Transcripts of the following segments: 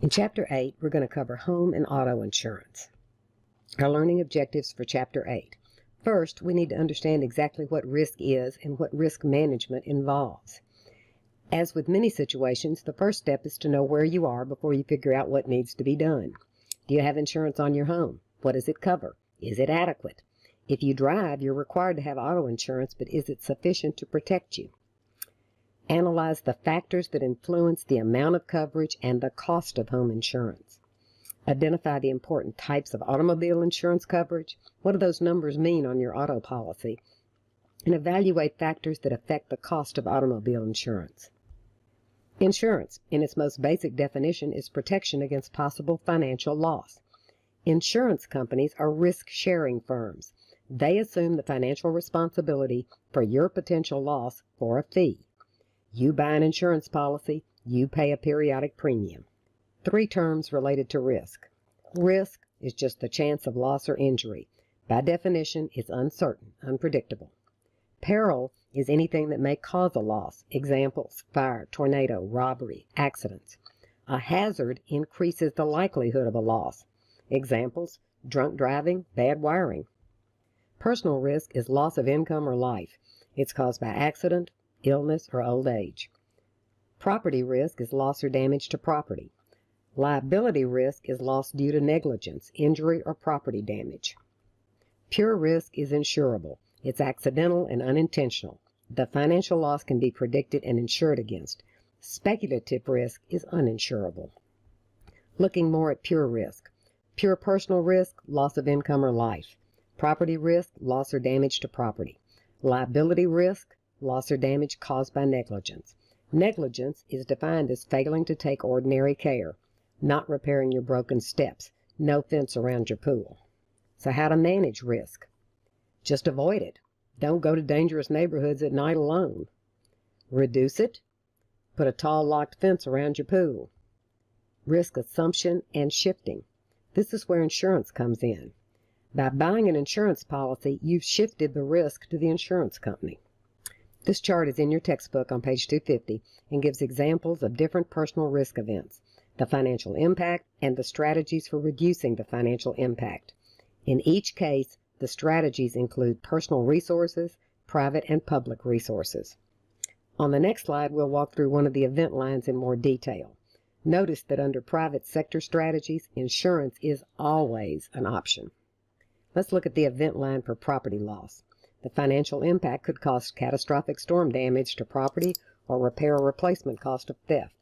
In Chapter 8, we're going to cover home and auto insurance. Our learning objectives for Chapter 8. First, we need to understand exactly what risk is and what risk management involves. As with many situations, the first step is to know where you are before you figure out what needs to be done. Do you have insurance on your home? What does it cover? Is it adequate? If you drive, you're required to have auto insurance, but is it sufficient to protect you? Analyze the factors that influence the amount of coverage and the cost of home insurance. Identify the important types of automobile insurance coverage. What do those numbers mean on your auto policy? And evaluate factors that affect the cost of automobile insurance. Insurance, in its most basic definition, is protection against possible financial loss. Insurance companies are risk-sharing firms. They assume the financial responsibility for your potential loss for a fee. You buy an insurance policy, you pay a periodic premium. 3 terms related to risk. Risk is just the chance of loss or injury. By definition, it's uncertain, unpredictable. Peril is anything that may cause a loss. Examples: fire, tornado, robbery, accidents. A hazard increases the likelihood of a loss. Examples: drunk driving, bad wiring. Personal risk is loss of income or life. It's caused by accident, illness, or old age. Property risk is loss or damage to property. Liability risk is loss due to negligence, injury, or property damage. Pure risk is insurable. It's accidental and unintentional. The financial loss can be predicted and insured against. Speculative risk is uninsurable. Looking more at pure risk. Pure personal risk, loss of income or life. Property risk, loss or damage to property. Liability risk, loss or damage caused by negligence. Negligence is defined as failing to take ordinary care, not repairing your broken steps, no fence around your pool. So how to manage risk? Just avoid it. Don't go to dangerous neighborhoods at night alone. Reduce it. Put a tall locked fence around your pool. Risk assumption and shifting. This is where insurance comes in. By buying an insurance policy, you've shifted the risk to the insurance company. This chart is in your textbook on page 250 and gives examples of different personal risk events, the financial impact, and the strategies for reducing the financial impact. In each case, the strategies include personal resources, private and public resources. On the next slide, we'll walk through one of the event lines in more detail. Notice that under private sector strategies, insurance is always an option. Let's look at the event line for property loss. The financial impact could cause catastrophic storm damage to property or repair or replacement cost of theft.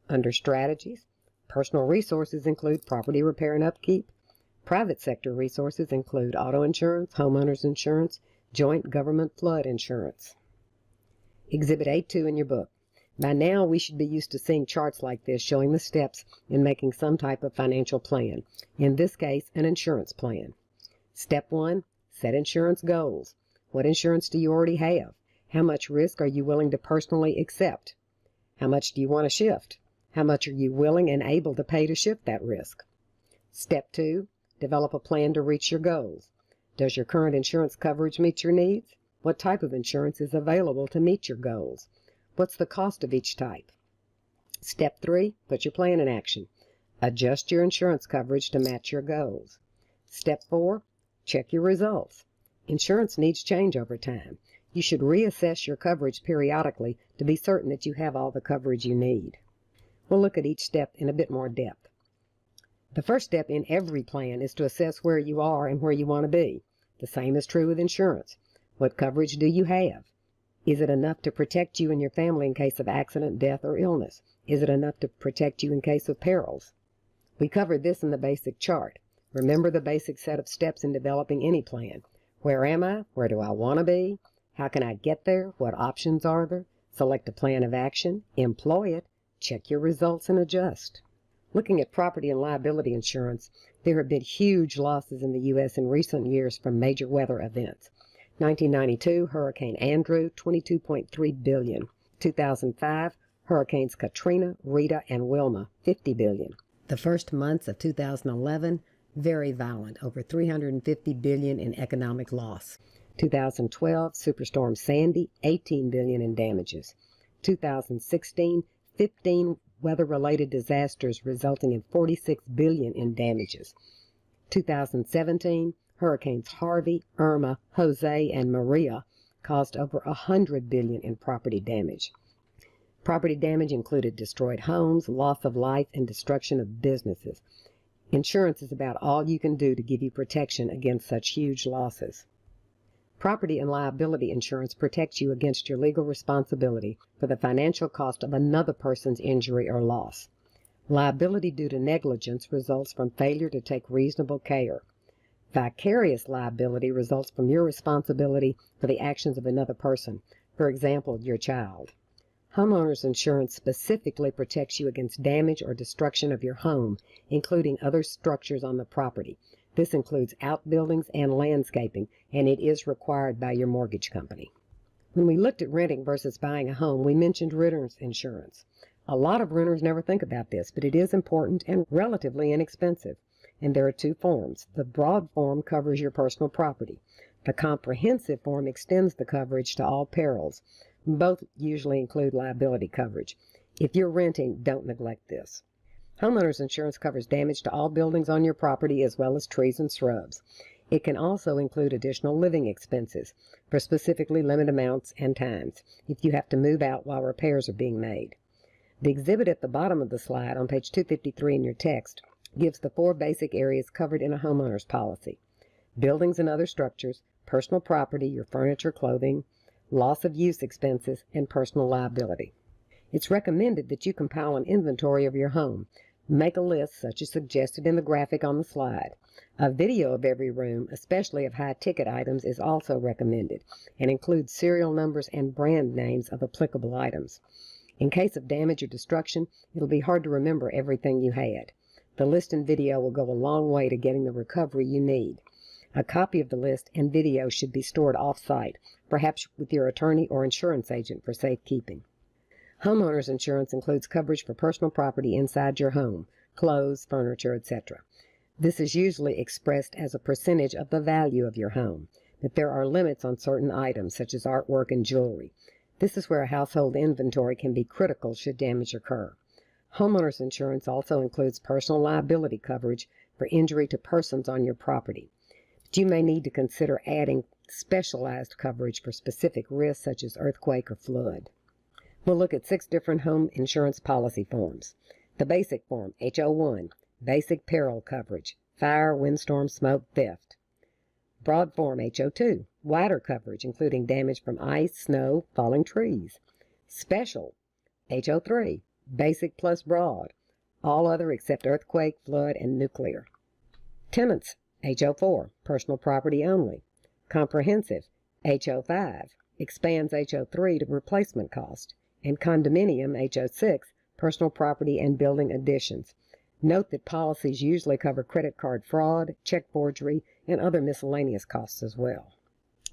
Under strategies, personal resources include property repair and upkeep. Private sector resources include auto insurance, homeowners insurance, joint government flood insurance. Exhibit A2 in your book. By now, we should be used to seeing charts like this showing the steps in making some type of financial plan, in this case, an insurance plan. Step 1, set insurance goals. What insurance do you already have? How much risk are you willing to personally accept? How much do you want to shift? How much are you willing and able to pay to shift that risk? Step 2, develop a plan to reach your goals. Does your current insurance coverage meet your needs? What type of insurance is available to meet your goals? What's the cost of each type? Step 3, put your plan in action. Adjust your insurance coverage to match your goals. Step 4, check your results. Insurance needs change over time. You should reassess your coverage periodically to be certain that you have all the coverage you need. We'll look at each step in a bit more depth. The first step in every plan is to assess where you are and where you want to be. The same is true with insurance. What coverage do you have? Is it enough to protect you and your family in case of accident, death, or illness? Is it enough to protect you in case of perils? We covered this in the basic chart. Remember the basic set of steps in developing any plan. Where am I? Where do I want to be? How can I get there? What options are there? Select a plan of action. Employ it. Check your results and adjust. Looking at property and liability insurance, there have been huge losses in the U.S. in recent years from major weather events. 1992, Hurricane Andrew, $22.3 billion. 2005, Hurricanes Katrina, Rita, and Wilma, $50 billion. The first months of 2011, very violent, over $350 billion in economic loss. 2012, Superstorm Sandy, $18 billion in damages. 2016, $15 weather-related disasters resulting in $46 billion in damages. 2017, Hurricanes Harvey, Irma, Jose, and Maria caused over $100 billion in property damage. Property damage included destroyed homes, loss of life, and destruction of businesses. Insurance is about all you can do to give you protection against such huge losses. Property and liability insurance protects you against your legal responsibility for the financial cost of another person's injury or loss. Liability due to negligence results from failure to take reasonable care. Vicarious liability results from your responsibility for the actions of another person, for example, your child. Homeowners insurance specifically protects you against damage or destruction of your home, including other structures on the property. This includes outbuildings and landscaping, and it is required by your mortgage company. When we looked at renting versus buying a home, we mentioned renter's insurance. A lot of renters never think about this, but it is important and relatively inexpensive. And there are two forms. The broad form covers your personal property. The comprehensive form extends the coverage to all perils. Both usually include liability coverage. If you're renting, don't neglect this. Homeowners insurance covers damage to all buildings on your property as well as trees and shrubs. It can also include additional living expenses for specifically limited amounts and times if you have to move out while repairs are being made. The exhibit at the bottom of the slide on page 253 in your text gives the 4 basic areas covered in a homeowner's policy: buildings and other structures, personal property, your furniture, clothing, loss of use expenses, and personal liability. It's recommended that you compile an inventory of your home. Make a list such as suggested in the graphic on the slide. A video of every room, especially of high-ticket items, is also recommended and includes serial numbers and brand names of applicable items. In case of damage or destruction, it'll be hard to remember everything you had. The list and video will go a long way to getting the recovery you need. A copy of the list and video should be stored off-site, perhaps with your attorney or insurance agent for safekeeping. Homeowners insurance includes coverage for personal property inside your home, clothes, furniture, etc. This is usually expressed as a percentage of the value of your home, but there are limits on certain items such as artwork and jewelry. This is where a household inventory can be critical should damage occur. Homeowners insurance also includes personal liability coverage for injury to persons on your property. But you may need to consider adding specialized coverage for specific risks such as earthquake or flood. We'll look at 6 different home insurance policy forms. The basic form, HO1, basic peril coverage, fire, windstorm, smoke, theft. Broad form, HO2, wider coverage, including damage from ice, snow, falling trees. Special, HO3, basic plus broad, all other except earthquake, flood, and nuclear. Tenants, HO4, personal property only. Comprehensive, HO5, expands HO3 to replacement cost. And condominium, HO6, personal property and building additions. Note that policies usually cover credit card fraud, check forgery, and other miscellaneous costs as well.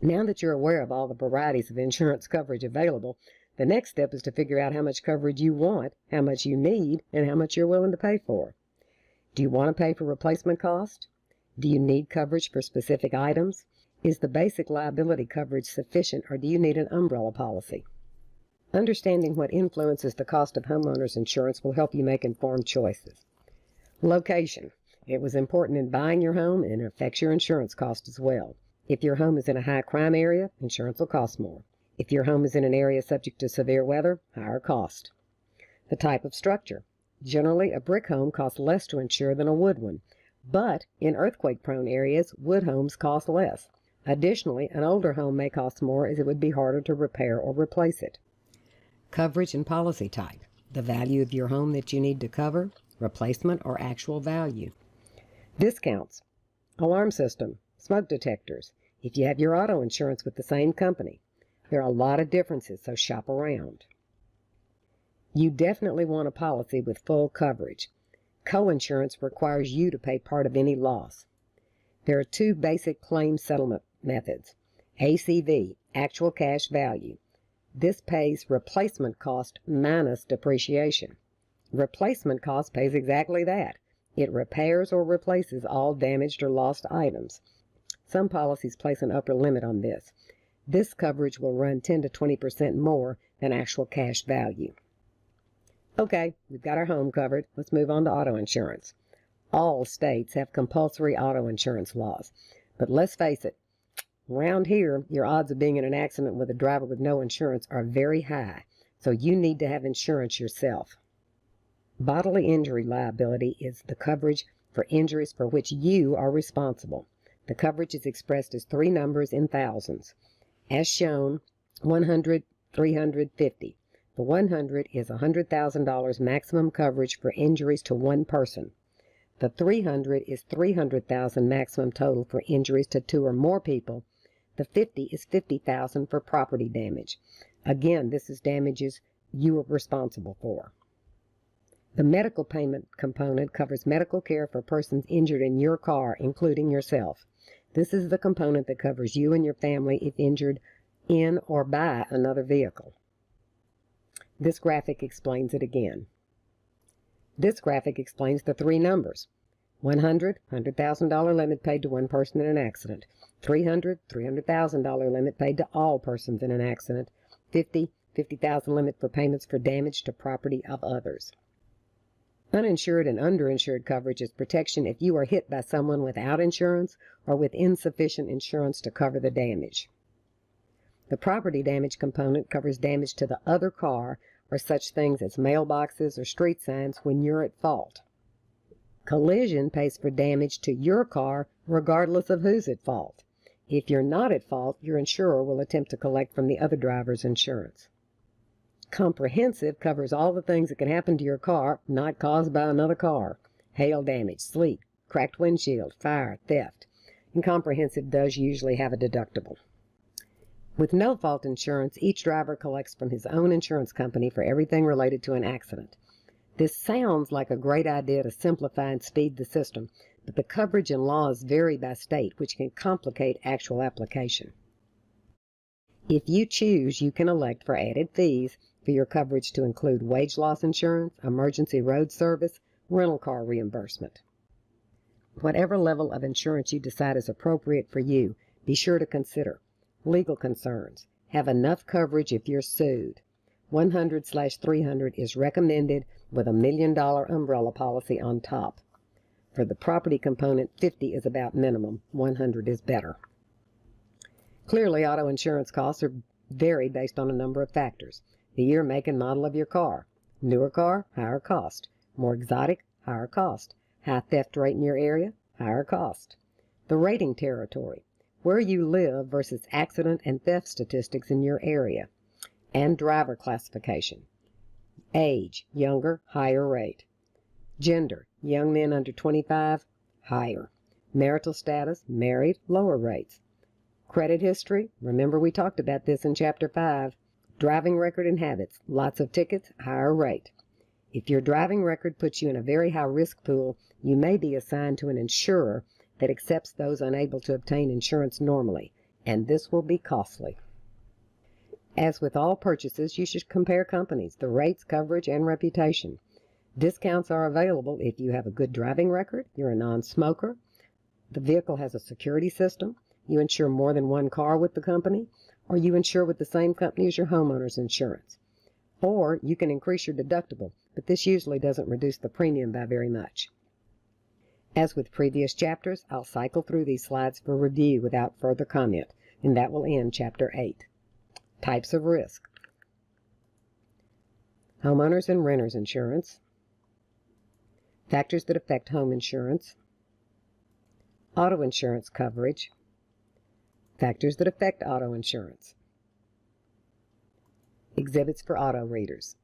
Now that you're aware of all the varieties of insurance coverage available, the next step is to figure out how much coverage you want, how much you need, and how much you're willing to pay for. Do you want to pay for replacement cost? Do you need coverage for specific items? Is the basic liability coverage sufficient, or do you need an umbrella policy? Understanding what influences the cost of homeowners insurance will help you make informed choices. Location. It was important in buying your home, and it affects your insurance cost as well. If your home is in a high crime area, insurance will cost more. If your home is in an area subject to severe weather, higher cost. The type of structure. Generally, a brick home costs less to insure than a wood one, but in earthquake-prone areas, wood homes cost less. Additionally, an older home may cost more as it would be harder to repair or replace it. Coverage and policy type. The value of your home that you need to cover, replacement or actual value. Discounts. Alarm system, smoke detectors, if you have your auto insurance with the same company. There are a lot of differences, so shop around. You definitely want a policy with full coverage. Coinsurance requires you to pay part of any loss. There are 2 basic claim settlement methods. ACV, actual cash value. This pays replacement cost minus depreciation. Replacement cost pays exactly that. It repairs or replaces all damaged or lost items. Some policies place an upper limit on this. This coverage will run 10 to 20% more than actual cash value. Okay, we've got our home covered. Let's move on to auto insurance. All states have compulsory auto insurance laws. But let's face it, around here, your odds of being in an accident with a driver with no insurance are very high, so you need to have insurance yourself. Bodily injury liability is the coverage for injuries for which you are responsible. The coverage is expressed as three numbers in thousands. As shown, 100, 350. The 100 is $100,000 maximum coverage for injuries to one person. The 300 is $300,000 maximum total for injuries to two or more people. The 50 is $50,000 for property damage. Again, this is damages you are responsible for. The medical payment component covers medical care for persons injured in your car, including yourself. This is the component that covers you and your family if injured in or by another vehicle. This graphic explains it again. This graphic explains the three numbers. 100, $100,000 limit paid to one person in an accident. 300, $300,000 limit paid to all persons in an accident. 50, $50,000 limit for payments for damage to property of others. Uninsured and underinsured coverage is protection if you are hit by someone without insurance or with insufficient insurance to cover the damage. The property damage component covers damage to the other car or such things as mailboxes or street signs when you're at fault. Collision pays for damage to your car regardless of who's at fault. If you're not at fault, your insurer will attempt to collect from the other driver's insurance. Comprehensive covers all the things that can happen to your car not caused by another car. Hail damage, sleet, cracked windshield, fire, theft. And comprehensive does usually have a deductible. With no-fault insurance, each driver collects from his own insurance company for everything related to an accident. This sounds like a great idea to simplify and speed the system, but the coverage and laws vary by state, which can complicate actual application. If you choose, you can elect for added fees for your coverage to include wage loss insurance, emergency road service, rental car reimbursement. Whatever level of insurance you decide is appropriate for you, be sure to consider legal concerns. Have enough coverage if you're sued. 100/300 is recommended with $1 million umbrella policy on top. For the property component, 50 is about minimum. 100 is better. Clearly, auto insurance costs vary based on a number of factors. The year, make, and model of your car. Newer car, higher cost. More exotic, higher cost. High theft rate in your area, higher cost. The rating territory, where you live versus accident and theft statistics in your area. And driver classification. Age, younger, higher rate. Gender, young men under 25, higher. Marital status, married, lower rates. Credit history, remember we talked about this in Chapter 5. Driving record and habits, lots of tickets, higher rate. If your driving record puts you in a very high risk pool, you may be assigned to an insurer that accepts those unable to obtain insurance normally, and this will be costly. As with all purchases, you should compare companies, the rates, coverage, and reputation. Discounts are available if you have a good driving record, you're a non-smoker, the vehicle has a security system, you insure more than one car with the company, or you insure with the same company as your homeowner's insurance. Or you can increase your deductible, but this usually doesn't reduce the premium by very much. As with previous chapters, I'll cycle through these slides for review without further comment, and that will end Chapter 8. Types of risk. Homeowners and renters insurance. Factors that affect home insurance. Auto insurance coverage. Factors that affect auto insurance. Exhibits for auto readers.